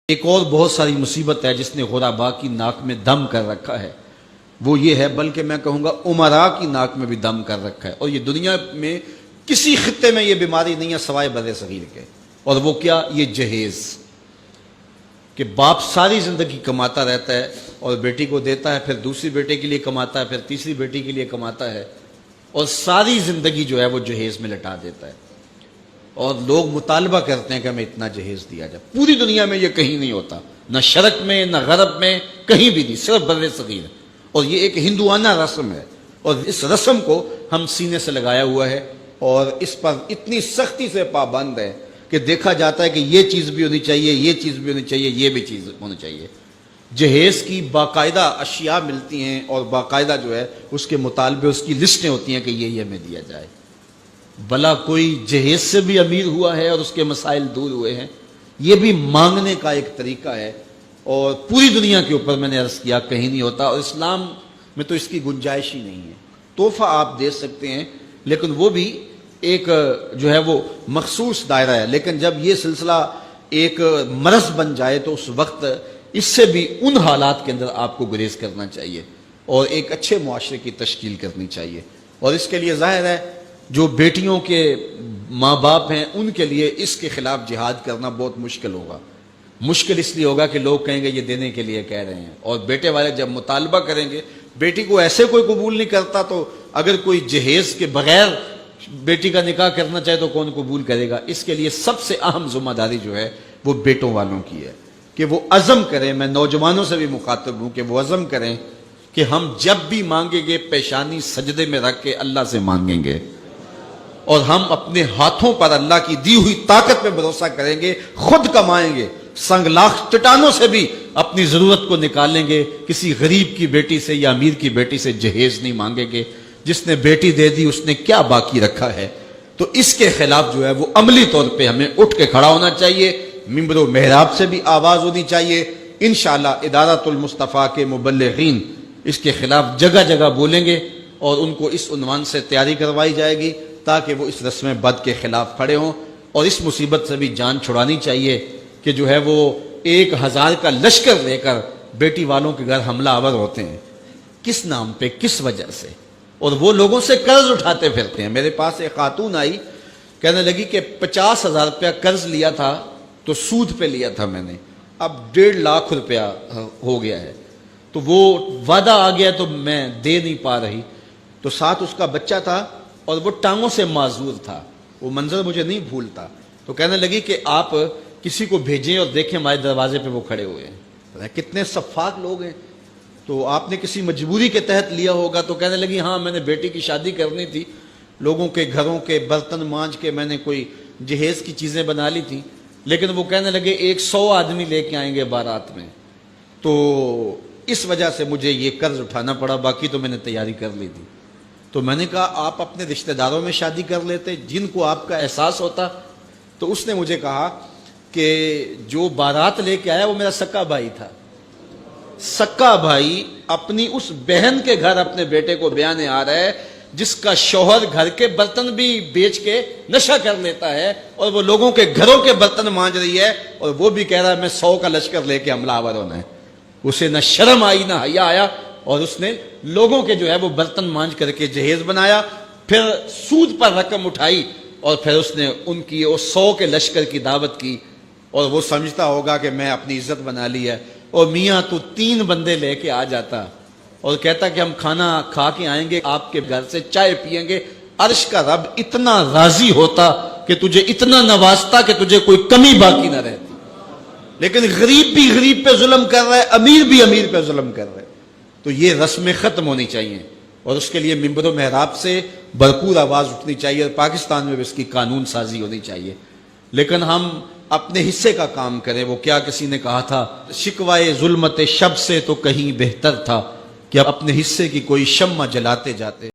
ایک اور بہت ساری مصیبت ہے جس نے غربا کی ناک میں دم کر رکھا ہے، وہ یہ ہے، بلکہ میں کہوں گا امراء کی ناک میں بھی دم کر رکھا ہے، اور یہ دنیا میں کسی خطے میں یہ بیماری نہیں ہے سوائے بر صغیر کے۔ اور وہ کیا؟ یہ جہیز، کہ باپ ساری زندگی کماتا رہتا ہے اور بیٹی کو دیتا ہے، پھر دوسری بیٹے کے لیے کماتا ہے، پھر تیسری بیٹی کے لیے کماتا ہے، اور ساری زندگی جو ہے وہ جہیز میں لٹا دیتا ہے، اور لوگ مطالبہ کرتے ہیں کہ ہمیں اتنا جہیز دیا جائے۔ پوری دنیا میں یہ کہیں نہیں ہوتا، نہ شرق میں نہ غرب میں، کہیں بھی نہیں، صرف بر صغیر۔ اور یہ ایک ہندوانہ رسم ہے، اور اس رسم کو ہم سینے سے لگایا ہوا ہے، اور اس پر اتنی سختی سے پابند ہے کہ دیکھا جاتا ہے کہ یہ چیز بھی ہونی چاہیے، یہ چیز بھی ہونی چاہیے، یہ بھی چیز ہونی چاہیے۔ جہیز کی باقاعدہ اشیاء ملتی ہیں، اور باقاعدہ جو ہے اس کے مطالبے، اس کی لسٹیں ہوتی ہیں کہ یہ ہمیں دیا جائے۔ بھلا کوئی جہیز سے بھی امیر ہوا ہے اور اس کے مسائل دور ہوئے ہیں؟ یہ بھی مانگنے کا ایک طریقہ ہے، اور پوری دنیا کے اوپر میں نے عرض کیا کہیں نہیں ہوتا، اور اسلام میں تو اس کی گنجائش ہی نہیں ہے۔ تحفہ آپ دے سکتے ہیں، لیکن وہ بھی ایک جو ہے وہ مخصوص دائرہ ہے، لیکن جب یہ سلسلہ ایک مرض بن جائے تو اس وقت اس سے بھی ان حالات کے اندر آپ کو گریز کرنا چاہیے، اور ایک اچھے معاشرے کی تشکیل کرنی چاہیے۔ اور اس کے لیے ظاہر ہے جو بیٹیوں کے ماں باپ ہیں ان کے لیے اس کے خلاف جہاد کرنا بہت مشکل ہوگا۔ مشکل اس لیے ہوگا کہ لوگ کہیں گے یہ دینے کے لیے کہہ رہے ہیں، اور بیٹے والے جب مطالبہ کریں گے، بیٹی کو ایسے کوئی قبول نہیں کرتا، تو اگر کوئی جہیز کے بغیر بیٹی کا نکاح کرنا چاہے تو کون قبول کرے گا؟ اس کے لیے سب سے اہم ذمہ داری جو ہے وہ بیٹوں والوں کی ہے کہ وہ عزم کریں۔ میں نوجوانوں سے بھی مخاطب ہوں کہ وہ عزم کریں کہ ہم جب بھی مانگیں گے پیشانی سجدے میں رکھ کے اللہ سے مانگیں گے، اور ہم اپنے ہاتھوں پر اللہ کی دی ہوئی طاقت پہ بھروسہ کریں گے، خود کمائیں گے، سنگ لاکھ چٹانوں سے بھی اپنی ضرورت کو نکالیں گے، کسی غریب کی بیٹی سے یا امیر کی بیٹی سے جہیز نہیں مانگیں گے۔ جس نے بیٹی دے دی اس نے کیا باقی رکھا ہے؟ تو اس کے خلاف جو ہے وہ عملی طور پہ ہمیں اٹھ کے کھڑا ہونا چاہیے، منبر و محراب سے بھی آواز ہونی چاہیے۔ انشاءاللہ ادارۃ المصطفیٰ کے مبلغین اس کے خلاف جگہ جگہ بولیں گے، اور ان کو اس عنوان سے تیاری کروائی جائے گی تاکہ وہ اس رسم بد کے خلاف کھڑے ہوں، اور اس مصیبت سے بھی جان چھڑانی چاہیے کہ جو ہے وہ 1000 کا لشکر لے کر بیٹی والوں کے گھر حملہ آور ہوتے ہیں۔ کس نام پہ، کس وجہ سے؟ اور وہ لوگوں سے قرض اٹھاتے پھرتے ہیں۔ میرے پاس ایک خاتون آئی، کہنے لگی کہ 50,000 روپیہ قرض لیا تھا تو سود پہ لیا تھا میں نے، اب 1.5 لاکھ روپیہ ہو گیا ہے، تو وہ وعدہ آ گیا تو میں دے نہیں پا رہی۔ تو ساتھ اس کا بچہ تھا اور وہ ٹانگوں سے معذور تھا، وہ منظر مجھے نہیں بھولتا۔ تو کہنے لگی کہ آپ کسی کو بھیجیں اور دیکھیں ہمارے دروازے پہ وہ کھڑے ہوئے ہیں، کتنے شفاق لوگ ہیں، تو آپ نے کسی مجبوری کے تحت لیا ہوگا۔ تو کہنے لگی ہاں میں نے بیٹی کی شادی کرنی تھی، لوگوں کے گھروں کے برتن مانج کے میں نے کوئی جہیز کی چیزیں بنا لی تھی، لیکن وہ کہنے لگے 100 آدمی لے کے آئیں گے بارات میں، تو اس وجہ سے مجھے یہ قرض اٹھانا پڑا، باقی تو میں نے تیاری کر لی تھی۔ تو میں نے کہا آپ اپنے رشتہ داروں میں شادی کر لیتے جن کو آپ کا احساس ہوتا۔ تو اس نے مجھے کہا کہ جو بارات لے کے آیا وہ میرا سکا بھائی تھا، سکا بھائی اپنی اس بہن کے گھر اپنے بیٹے کو بیانے آ رہا ہے جس کا شوہر گھر کے برتن بھی بیچ کے نشہ کر لیتا ہے، اور وہ لوگوں کے گھروں کے برتن مانج رہی ہے، اور وہ بھی کہہ رہا ہے میں 100 کا لشکر لے کے حملہ آور ہونا ہے۔ اسے نہ شرم آئی نہ حیا آیا، اور اس نے لوگوں کے جو ہے وہ برتن مانج کر کے جہیز بنایا، پھر سود پر رقم اٹھائی، اور پھر اس نے ان کی 100 کے لشکر کی دعوت کی، اور وہ سمجھتا ہوگا کہ میں اپنی عزت بنا لی ہے۔ اور میاں تو 3 بندے لے کے آ جاتا اور کہتا کہ ہم کھانا کھا کے آئیں گے، آپ کے گھر سے چائے پیئیں گے، عرش کا رب اتنا راضی ہوتا کہ تجھے اتنا نوازتا کہ تجھے کوئی کمی باقی نہ رہتی۔ لیکن غریب بھی غریب پہ ظلم کر رہا ہے، امیر بھی امیر پہ ظلم کر رہا ہے۔ تو یہ رسمیں ختم ہونی چاہیے، اور اس کے لیے منبر و محراب سے بھرپور آواز اٹھنی چاہیے، اور پاکستان میں بھی اس کی قانون سازی ہونی چاہیے۔ لیکن ہم اپنے حصے کا کام کریں۔ وہ کیا کسی نے کہا تھا، شکوائے ظلمت شب سے تو کہیں بہتر تھا کہ اپنے حصے کی کوئی شمع جلاتے جاتے۔